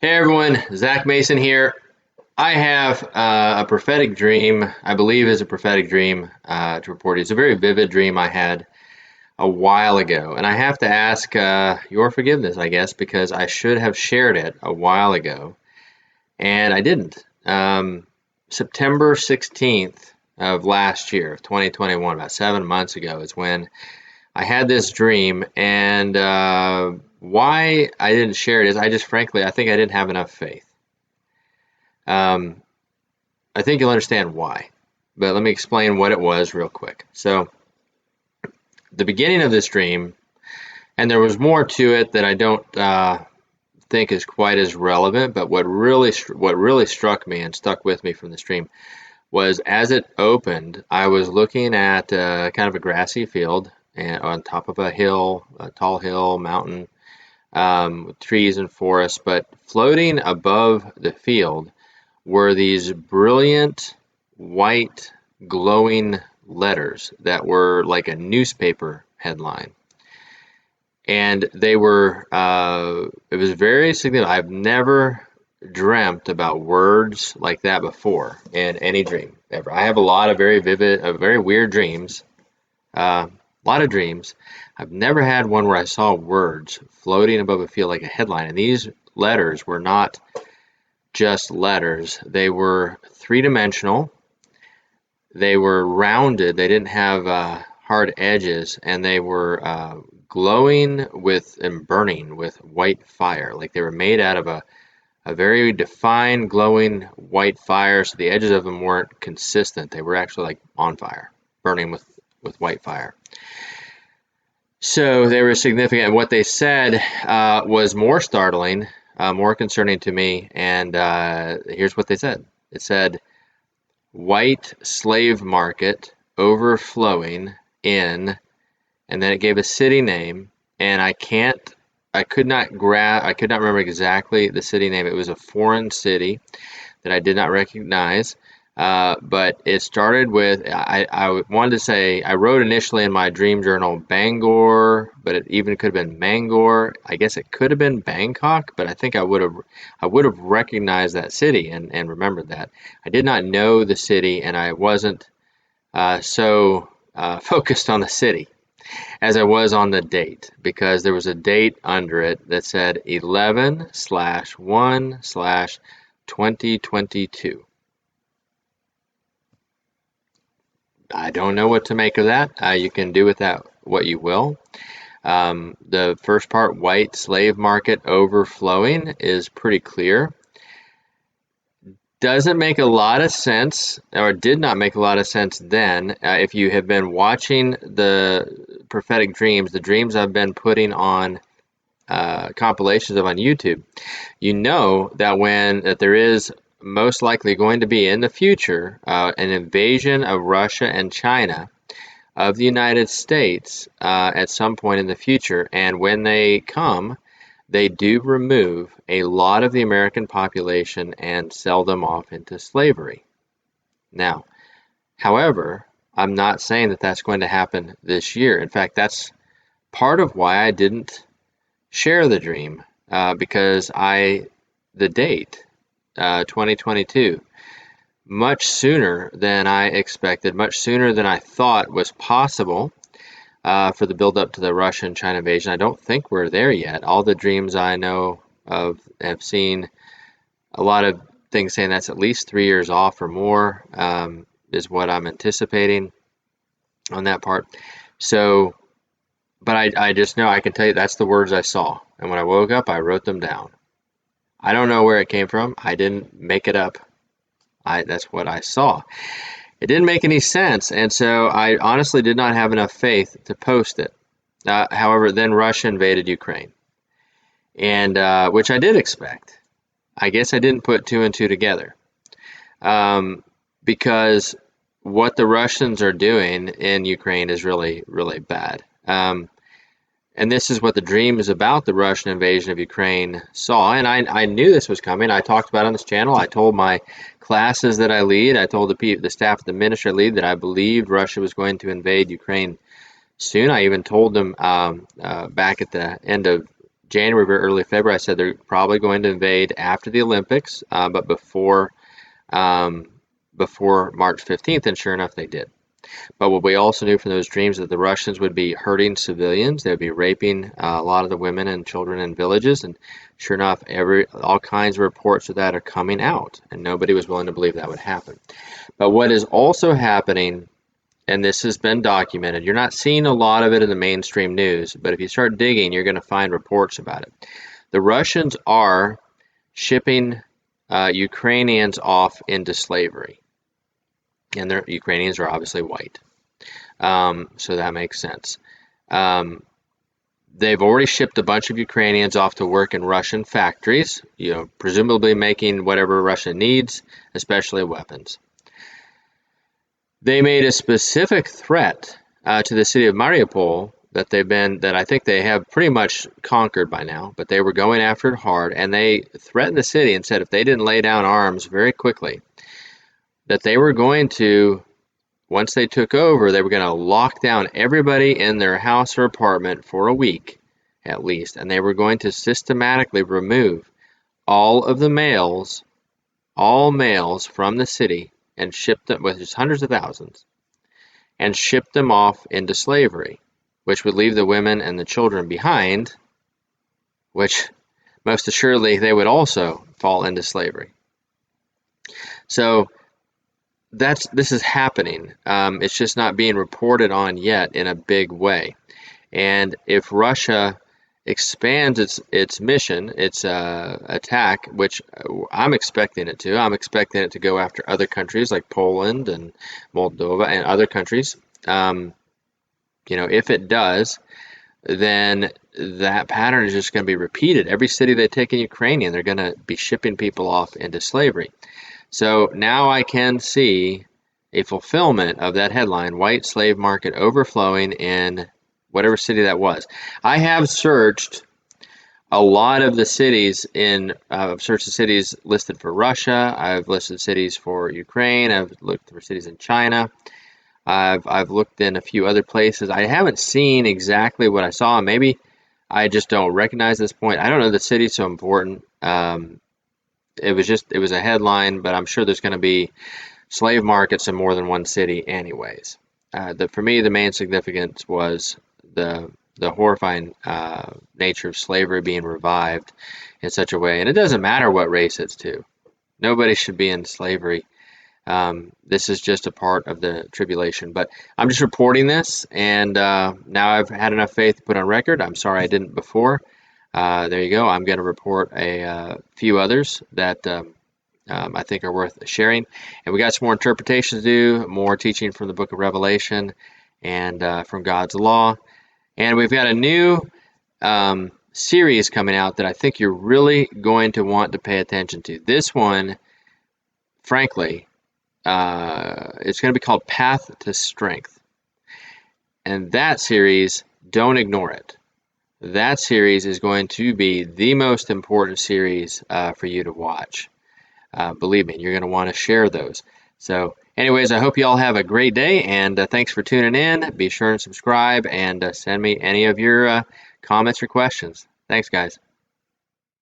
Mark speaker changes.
Speaker 1: Hey everyone, Zach Mason here. I have a prophetic dream, I believe is a prophetic dream to report. It's a very vivid dream I had a while ago, and I have to ask your forgiveness, I guess, because I should have shared it a while ago, and I didn't. September 16th of last year, of 2021, about 7 months ago, is when I had this dream, and why I didn't share it is I just frankly, I think I didn't have enough faith. Um, I think you'll understand why, but let me explain what it was real quick. So, the beginning of this dream, and there was more to it that I don't think is quite as relevant, but what really struck me and stuck with me from this dream was as it opened, I was looking at kind of a grassy field and on top of a hill, a tall hill, mountain, with trees and forests, but floating above the field were these brilliant white glowing letters that were like a newspaper headline. And they were, it was very significant. I've never dreamt about words like that before in any dream ever. I have a lot of very vivid, very weird dreams, a lot of dreams. I've never had one where I saw words floating above a field like a headline. And these letters were not just letters. They were three-dimensional. They were rounded. They didn't have hard edges, and they were glowing with and burning with white fire. Like they were made out of a very defined glowing white fire, so the edges of them weren't consistent. They were actually like on fire, burning with white fire. So they were significant. What they said was more startling, more concerning to me, and here's what they said. It said, white slave market overflowing in, and then it gave a city name, and I could not remember exactly the city name. It was a foreign city that I did not recognize. But it started with, I wanted to say, I wrote initially in my dream journal Bangor, but it even could have been Mangor. I guess it could have been Bangkok, but I think I would have recognized that city and remembered that. I did not know the city, and I wasn't so focused on the city as I was on the date, because there was a date under it that said 11/1/2022. I don't know what to make of that. You can do with that what you will. The first part, white slave market overflowing, is pretty clear. Doesn't make a lot of sense, or did not make a lot of sense then. If you have been watching the prophetic dreams, the dreams I've been putting on compilations of on YouTube, you know that there is most likely going to be in the future an invasion of Russia and China of the United States at some point in the future. And when they come, they do remove a lot of the American population and sell them off into slavery. Now, however, I'm not saying that that's going to happen this year. In fact, that's part of why I didn't share the dream, because the date, 2022, much sooner than I expected, much sooner than I thought was possible for the build up to the Russian-China invasion. I don't think we're there yet. All the dreams I know of have seen a lot of things saying that's at least 3 years off or more, is what I'm anticipating on that part. So, but I just know, I can tell you that's the words I saw. And when I woke up, I wrote them down. I don't know where it came from. I didn't make it up. That's what I saw. It didn't make any sense, and so I honestly did not have enough faith to post it. However, then Russia invaded Ukraine, and which I did expect. I guess I didn't put two and two together, because what the Russians are doing in Ukraine is really, really bad. And this is what the dream is about, the Russian invasion of Ukraine saw. And I knew this was coming. I talked about it on this channel. I told my classes that I lead, I told the staff of the ministry I lead, that I believed Russia was going to invade Ukraine soon. I even told them back at the end of January, very early February, I said they're probably going to invade after the Olympics, but before March 15th, and sure enough, they did. But what we also knew from those dreams that the Russians would be hurting civilians. They would be raping a lot of the women and children in villages. And sure enough, all kinds of reports of that are coming out. And nobody was willing to believe that would happen. But what is also happening, and this has been documented, you're not seeing a lot of it in the mainstream news, but if you start digging, you're going to find reports about it. The Russians are shipping Ukrainians off into slavery. And the Ukrainians are obviously white. So that makes sense. They've already shipped a bunch of Ukrainians off to work in Russian factories, presumably making whatever Russia needs, especially weapons. They made a specific threat to the city of Mariupol that I think they have pretty much conquered by now, but they were going after it hard, and they threatened the city and said if they didn't lay down arms very quickly, that they were going to, once they took over, they were going to lock down everybody in their house or apartment for a week at least, and they were going to systematically remove all males from the city and ship them, with just hundreds of thousands, and ship them off into slavery, which would leave the women and the children behind, which most assuredly they would also fall into slavery. So this is happening. It's just not being reported on yet in a big way. And if Russia expands its mission, its attack, which I'm expecting it to, I'm expecting it to go after other countries like Poland and Moldova and other countries. If it does, then that pattern is just going to be repeated. Every city they take in Ukraine, they're going to be shipping people off into slavery. So now I can see a fulfillment of that headline, white slave market overflowing in whatever city that was. I have searched a lot of the cities I've searched the cities listed for Russia. I've listed cities for Ukraine. I've looked for cities in China. I've looked in a few other places. I haven't seen exactly what I saw. Maybe I just don't recognize this point. I don't know the city's so important. It was a headline, but I'm sure there's going to be slave markets in more than one city anyways. For me, the main significance was the horrifying nature of slavery being revived in such a way. And it doesn't matter what race it's to. Nobody should be in slavery. This is just a part of the tribulation. But I'm just reporting this, and now I've had enough faith to put on record. I'm sorry I didn't before. There you go. I'm going to report a few others that I think are worth sharing. And we got some more interpretations to do, more teaching from the book of Revelation and from God's law. And we've got a new series coming out that I think you're really going to want to pay attention to. This one, frankly, it's going to be called Path to Strength. And that series, don't ignore it. That series is going to be the most important series for you to watch. Believe me, you're going to want to share those. So anyways, I hope you all have a great day, and thanks for tuning in. Be sure and subscribe and send me any of your comments or questions. Thanks, guys.